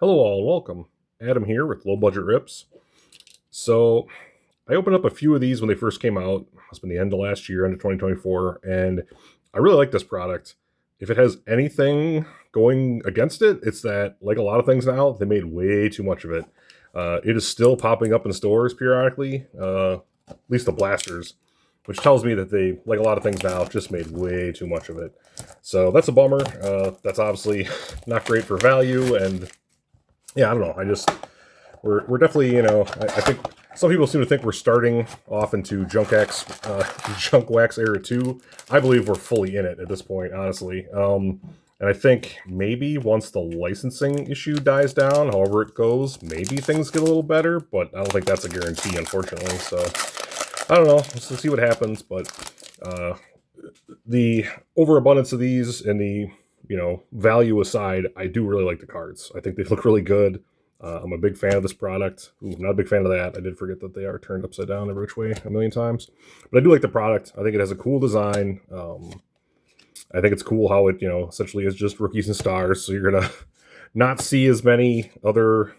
Hello all, welcome. Adam here with Low Budget Rips. So I opened up a few of these when they first came out. Must have been the end of last year, end of 2024, and I really like this product. If it has anything going against it, it's that, like a lot of things now, they made way too much of it. It is still popping up in stores periodically, at least the blasters, which tells me that they, like a lot of things now, just made way too much of it. So that's a bummer. That's obviously not great for value, and yeah, I don't know. We're definitely, I think some people seem to think we're starting off into junk wax era 2. I believe we're fully in it at this point, honestly. And I think maybe once the licensing issue dies down, however it goes, maybe things get a little better, but I don't think that's a guarantee, unfortunately. So I don't know. Let's see what happens, but the overabundance of these and the value aside, I do really like the cards. I think they look really good. I'm a big fan of this product. Ooh, not a big fan of that. I did forget that they are turned upside down every which way a million times. But I do like the product. I think it has a cool design. I think it's cool how it, essentially is just rookies and stars. So you're going to not see as many other,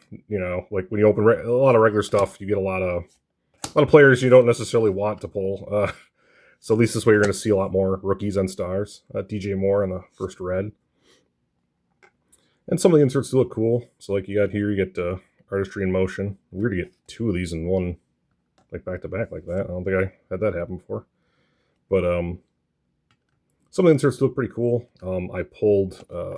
like when you open a lot of regular stuff, you get a lot of players you don't necessarily want to pull. So at least this way you're going to see a lot more rookies and stars. DJ Moore on the first red. And some of the inserts do look cool. So like you got here, you get Artistry in Motion. Weird to get two of these in one, like back to back like that. I don't think I had that happen before. But some of the inserts look pretty cool. I pulled, so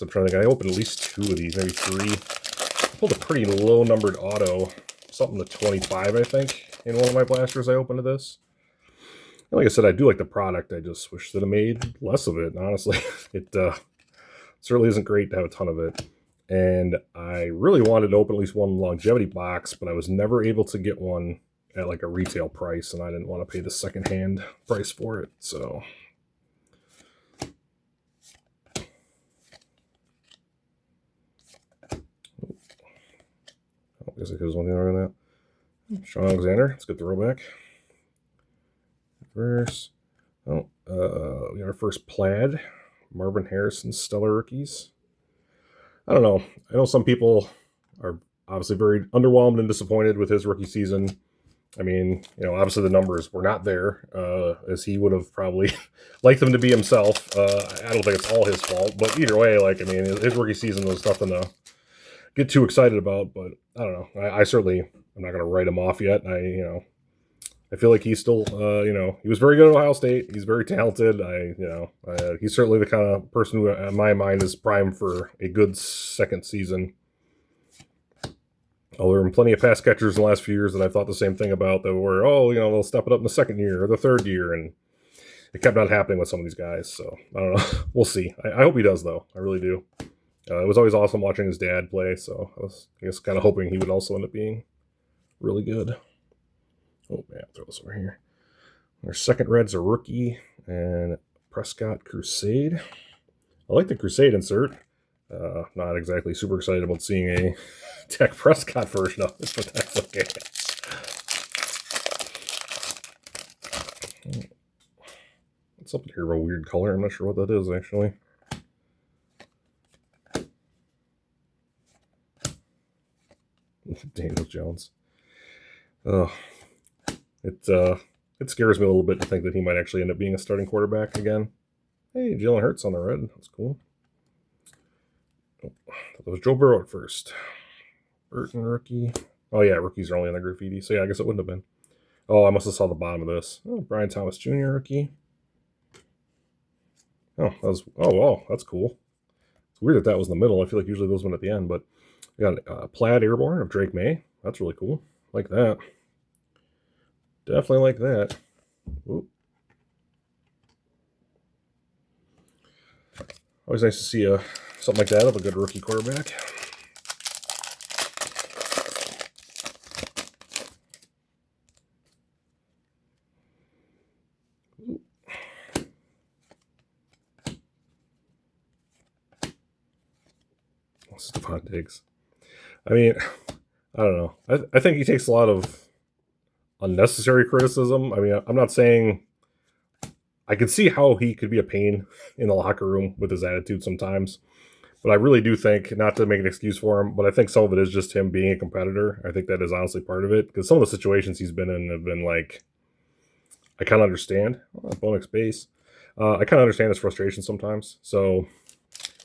I'm trying to think, I opened at least two of these, maybe three. I pulled a pretty low numbered auto, something to 25, I think, in one of my blasters I opened to this. And like I said, I do like the product. I just wish that I made less of it, honestly. It certainly isn't great to have a ton of it. And I really wanted to open at least one longevity box, but I was never able to get one at like a retail price, and I didn't want to pay the secondhand price for it. So I guess it was one thing around that. Sean Alexander, let's get the throwback. Reverse. Oh, we got our first plaid. Marvin Harrison Stellar Rookies. I don't know. I know some people are obviously very underwhelmed and disappointed with his rookie season. I mean, obviously the numbers were not there, as he would have probably liked them to be himself. I don't think it's all his fault, but either way, his rookie season was nothing to get too excited about. But I don't know. I certainly am not going to write him off yet. I feel like he's still, he was very good at Ohio State. He's very talented. He's certainly the kind of person who, in my mind, is primed for a good second season. Oh, there were plenty of pass catchers in the last few years that I thought the same thing about, that were, they'll step it up in the second year or the third year, and it kept not happening with some of these guys. So I don't know. We'll see. I hope he does, though. I really do. It was always awesome watching his dad play, so I guess, kind of hoping he would also end up being really good. Oh, man, throw this over here. Our second red's a rookie and Prescott Crusade. I like the Crusade insert. Not exactly super excited about seeing a Dak Prescott version of it, but that's okay. It's up here of a weird color. I'm not sure what that is, actually. Daniel Jones. It scares me a little bit to think that he might actually end up being a starting quarterback again. Hey, Jalen Hurts on the red. That's cool. Oh, that was Joe Burrow at first. Burton rookie. Oh, yeah, rookies are only on the graffiti. So, yeah, I guess it wouldn't have been. Oh, I must have saw the bottom of this. Oh, Brian Thomas Jr. rookie. Oh, that's cool. It's weird that was in the middle. I feel like usually those went at the end, but we got Plaid Airborne of Drake May. That's really cool. Like that. Definitely like that. Ooh. Always nice to see something like that of a good rookie quarterback. Ooh. Stephon Diggs. I mean, I don't know. I think he takes a lot of unnecessary criticism. I mean, I'm not saying, I can see how he could be a pain in the locker room with his attitude sometimes, But I really do think, not to make an excuse for him, but I think some of it is just him being a competitor. I think that is honestly part of it, because some of the situations he's been in have been like, I kind of understand. Bonus base. I kind of understand his frustration sometimes. So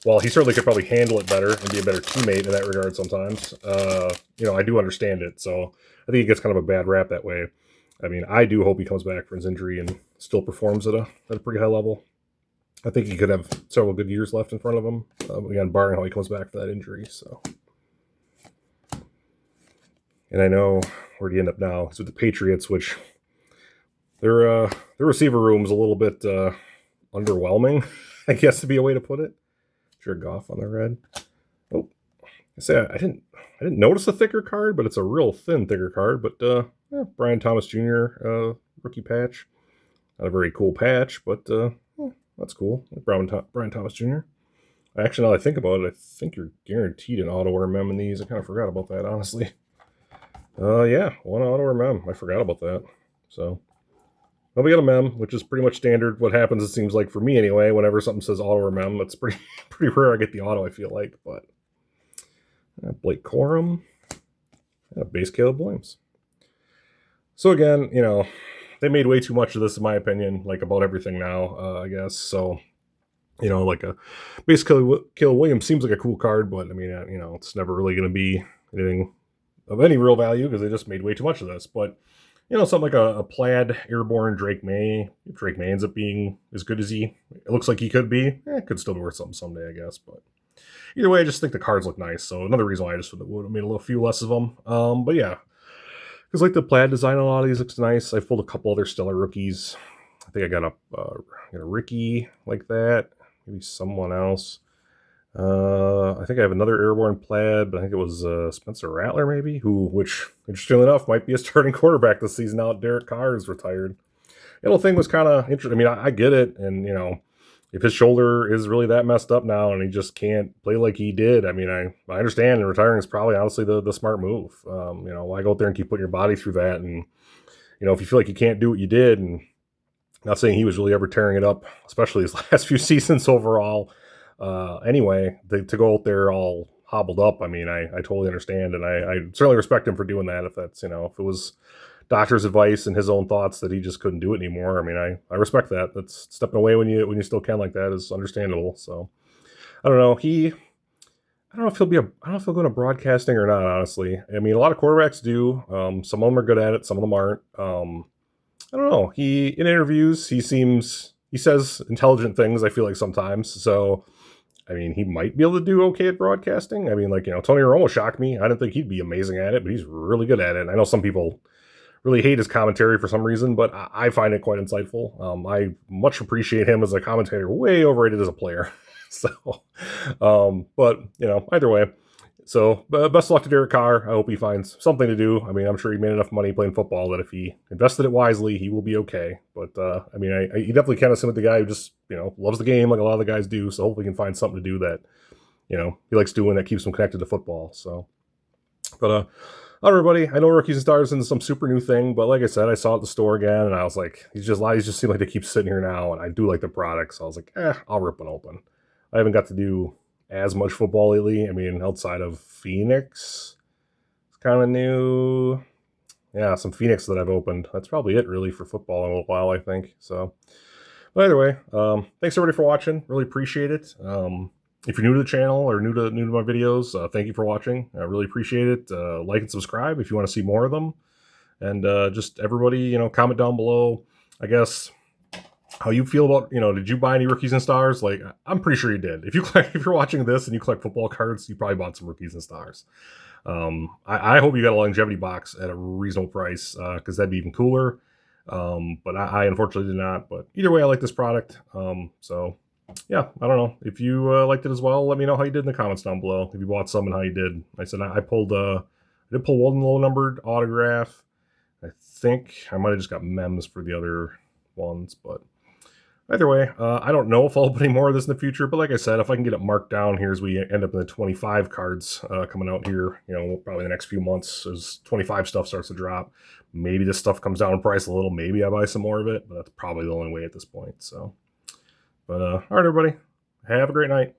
while he certainly could probably handle it better and be a better teammate in that regard sometimes, I do understand it. So I think he gets kind of a bad rap that way. I mean, I do hope he comes back from his injury and still performs at a pretty high level. I think he could have several good years left in front of him. Again, barring how he comes back from that injury. So, and I know where he end up now. He's with the Patriots, which their receiver room is a little bit underwhelming, I guess, to be a way to put it. Jared Goff on the red. Oh, I didn't notice the thicker card, but it's a real thin, thicker card. But Brian Thomas Jr. Rookie patch. Not a very cool patch, but that's cool. Brian Thomas Jr. Actually, now that I think about it, I think you're guaranteed an auto or mem in these. I kind of forgot about that, honestly. Yeah, one auto or mem. I forgot about that. So, well, we got a mem, which is pretty much standard. What happens, it seems like, for me anyway, whenever something says auto or mem, it's pretty rare I get the auto, I feel like. But Blake Corum, base Caleb Williams. So again, they made way too much of this, in my opinion, like about everything now, I guess. So, like basically, Caleb Williams seems like a cool card, but I mean, it's never really going to be anything of any real value because they just made way too much of this. But, something like a plaid airborne Drake May. If Drake May ends up being as good as it looks like he could be, it could still be worth something someday, I guess. But either way, I just think the cards look nice. So another reason why I just would have made a few less of them. But yeah. Because like the plaid design on a lot of these looks nice. I pulled a couple other stellar rookies. I think I got a Ricky like that. Maybe someone else. I think I have another airborne plaid, but I think it was Spencer Rattler maybe, which interestingly enough might be a starting quarterback this season now. Derek Carr is retired. The whole thing was kind of interesting. I mean, I get it, and if his shoulder is really that messed up now and he just can't play like he did, I mean, I understand, and retiring is probably honestly the smart move. Why go out there and keep putting your body through that? And, if you feel like you can't do what you did, and not saying he was really ever tearing it up, especially his last few seasons overall, anyway, to go out there all hobbled up, I mean, I totally understand, and I certainly respect him for doing that. If that's, if it was doctor's advice and his own thoughts that he just couldn't do it anymore, I mean, I respect that. That's stepping away when you still can like that is understandable. So I don't know. I don't know if he'll go to broadcasting or not, honestly. I mean, a lot of quarterbacks do. Some of them are good at it, some of them aren't. I don't know. In interviews, he says intelligent things, I feel like sometimes. So I mean, he might be able to do okay at broadcasting. I mean, like, Tony Romo shocked me. I didn't think he'd be amazing at it, but he's really good at it. I know some people really hate his commentary for some reason, but I find it quite insightful. I much appreciate him as a commentator, way overrated as a player. So, but, either way. So, best of luck to Derek Carr. I hope he finds something to do. I mean, I'm sure he made enough money playing football that if he invested it wisely, he will be okay. But, I mean, he definitely kind of seems like the guy who just, loves the game like a lot of the guys do. So hopefully he can find something to do that, he likes doing that keeps him connected to football. So, but, all right, everybody. I know Rookies and Stars isn't some super new thing, but like I said, I saw it at the store again, and I was like, these just seem like they keep sitting here now, and I do like the product, so I was like, I'll rip one open. I haven't got to do as much football lately. I mean, outside of Phoenix, it's kind of new. Yeah, some Phoenix that I've opened. That's probably it, really, for football in a little while, I think. So, but either way, thanks everybody for watching. Really appreciate it. If you're new to the channel or new to my videos, thank you for watching. I really appreciate it. Like and subscribe if you want to see more of them. And just everybody, comment down below, I guess, how you feel about, did you buy any Rookies and Stars? Like, I'm pretty sure you did. If you're watching this and you collect football cards, you probably bought some Rookies and Stars. I hope you got a longevity box at a reasonable price, because that'd be even cooler. But I unfortunately did not. But either way, I like this product. So yeah, I don't know. If you liked it as well, let me know how you did in the comments down below. If you bought some and how you did. I said I did pull one low numbered autograph. I think I might have just got mems for the other ones, but either way, I don't know if I'll open any more of this in the future, but like I said, if I can get it marked down here as we end up in the 25 cards coming out here, probably the next few months as 25 stuff starts to drop, maybe this stuff comes down in price a little, maybe I buy some more of it, but that's probably the only way at this point. So, but all right, everybody, have a great night.